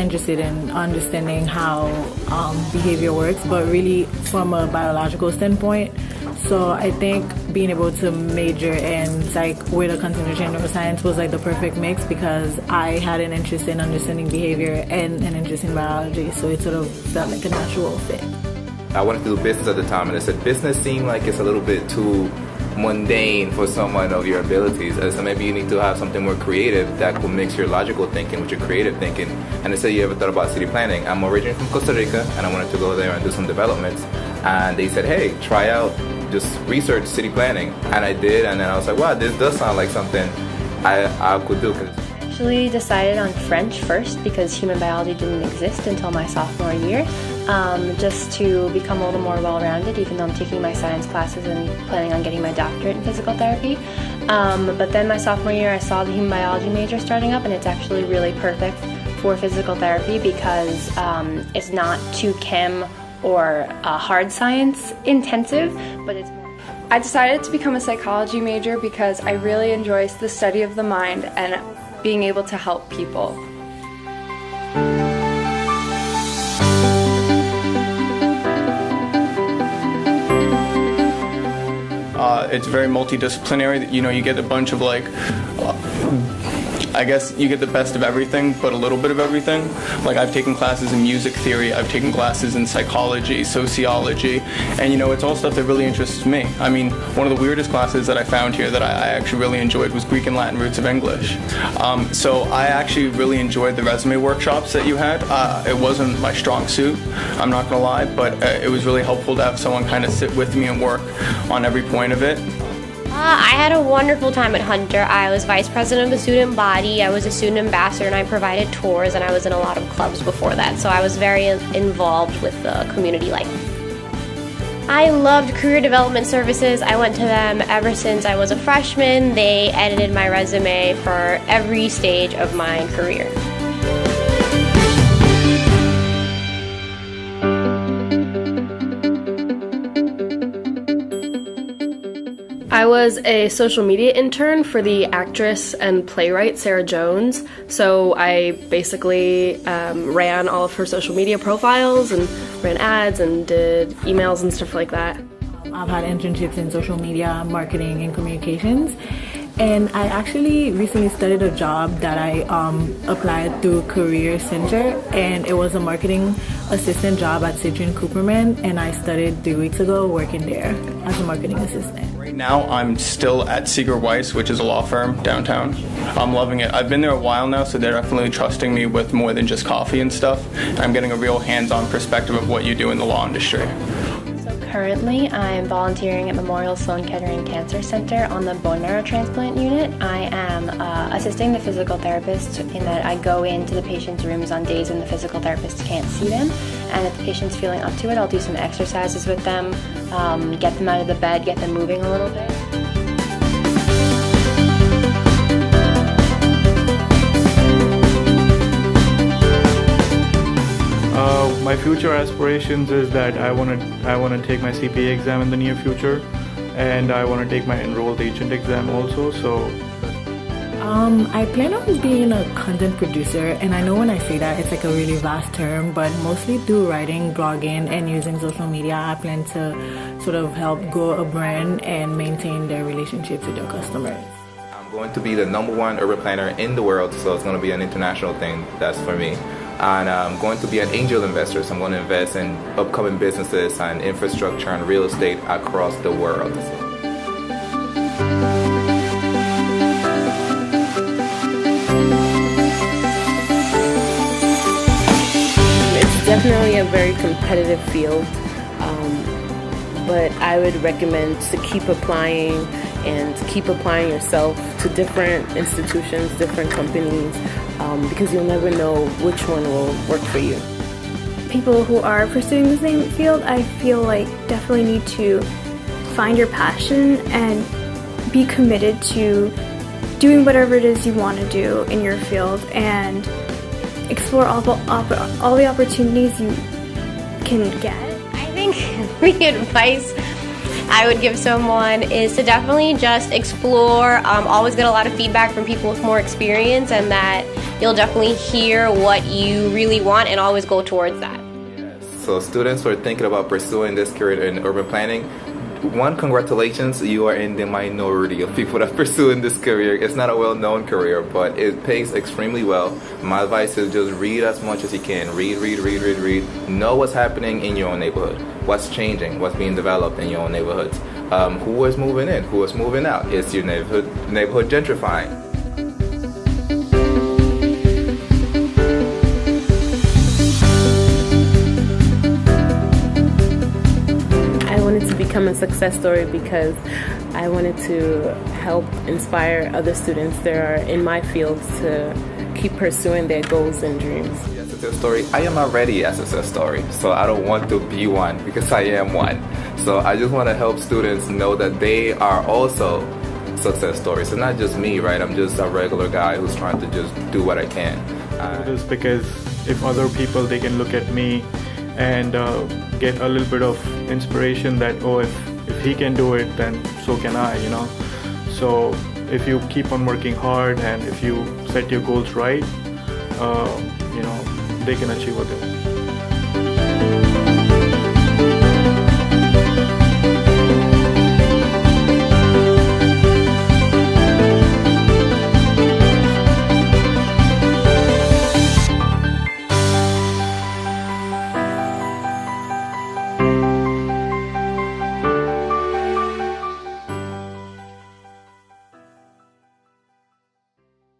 interested in understanding how behavior works, but really from a biological standpoint. So I think being able to major in psych with a concentration in neuroscience was like the perfect mix, because I had an interest in understanding behavior and an interest in biology, so it sort of felt like a natural fit. I wanted to do business at the time, and I said business seemed like it's a little bit too mundane for someone of your abilities. So maybe you need to have something more creative that will mix your logical thinking with your creative thinking. And they said, you ever thought about city planning? I'm originally from Costa Rica, and I wanted to go there and do some developments. And they said, hey, try out, just research city planning. And I did, and then I was like, wow, this does sound like something I could do. I actually decided on French first because human biology didn't exist until my sophomore year. Just to become a little more well-rounded, even though I'm taking my science classes and planning on getting my doctorate in physical therapy. But then my sophomore year, I saw the human biology major starting up, and it's actually really perfect for physical therapy because it's not too chem or hard science intensive, but it's more. I decided to become a psychology major because I really enjoy the study of the mind and being able to help people. It's very multidisciplinary. You know, you get a bunch of I guess you get the best of everything, but a little bit of everything. Like, I've taken classes in music theory, I've taken classes in psychology, sociology, and you know, it's all stuff that really interests me. I mean, one of the weirdest classes that I found here that I actually really enjoyed was Greek and Latin roots of English. So I actually really enjoyed the resume workshops that you had. It wasn't my strong suit, I'm not gonna lie, but it was really helpful to have someone kind of sit with me and work on every point of it. I had a wonderful time at Hunter. I was vice president of the student body, I was a student ambassador, and I provided tours, and I was in a lot of clubs before that, so I was very involved with the community life. I loved career development services. I went to them ever since I was a freshman. They edited my resume for every stage of my career. I was a social media intern for the actress and playwright Sarah Jones, so I basically ran all of her social media profiles and ran ads and did emails and stuff like that. I've had internships in social media, marketing, and communications. And I actually recently started a job that I applied through CareerHunter, and it was a marketing assistant job at Citron Cooperman, and I started 3 weeks ago working there as a marketing assistant. Right now, I'm still at Seeger Weiss, which is a law firm downtown. I'm loving it. I've been there a while now, so they're definitely trusting me with more than just coffee and stuff. I'm getting a real hands-on perspective of what you do in the law industry. Currently, I'm volunteering at Memorial Sloan Kettering Cancer Center on the bone marrow transplant unit. I am assisting the physical therapist in that I go into the patient's rooms on days when the physical therapist can't see them, and if the patient's feeling up to it, I'll do some exercises with them, get them out of the bed, get them moving a little bit. My future aspirations is that I want to take my CPA exam in the near future, and I want to take my enrolled agent exam also. So I plan on being a content producer, and I know when I say that it's like a really vast term, but mostly through writing, blogging, and using social media, I plan to sort of help grow a brand and maintain their relationships with their customers. I'm going to be the #1 urban planner in the world, so it's going to be an international thing. That's for me. And I'm going to be an angel investor, so I'm going to invest in upcoming businesses and infrastructure and real estate across the world. It's definitely a very competitive field, but I would recommend to keep applying and keep applying yourself to different institutions, different companies, because you'll never know which one will work for you. People who are pursuing the same field, I feel like definitely need to find your passion and be committed to doing whatever it is you want to do in your field and explore all the opportunities you can get. I think the advice I would give someone is to definitely just explore, always get a lot of feedback from people with more experience, and that you'll definitely hear what you really want and always go towards that. So students who are thinking about pursuing this career in urban planning, one, congratulations, you are in the minority of people that are pursuing this career. It's not a well-known career, but it pays extremely well. My advice is just read as much as you can. Read. Know what's happening in your own neighborhood, what's changing, what's being developed in your own neighborhoods. Who is moving in, who is moving out? Is your neighborhood gentrifying? To become a success story because I wanted to help inspire other students that are in my field to keep pursuing their goals and dreams. A success story. I am already a success story, so I don't want to be one because I am one. So I just want to help students know that they are also success stories. It's not just me, right? I'm just a regular guy who's trying to just do what I can. Just because if other people, they can look at me and get a little bit of inspiration that, oh, if he can do it, then so can I, you know. So if you keep on working hard and if you set your goals right, you know, they can achieve what they want.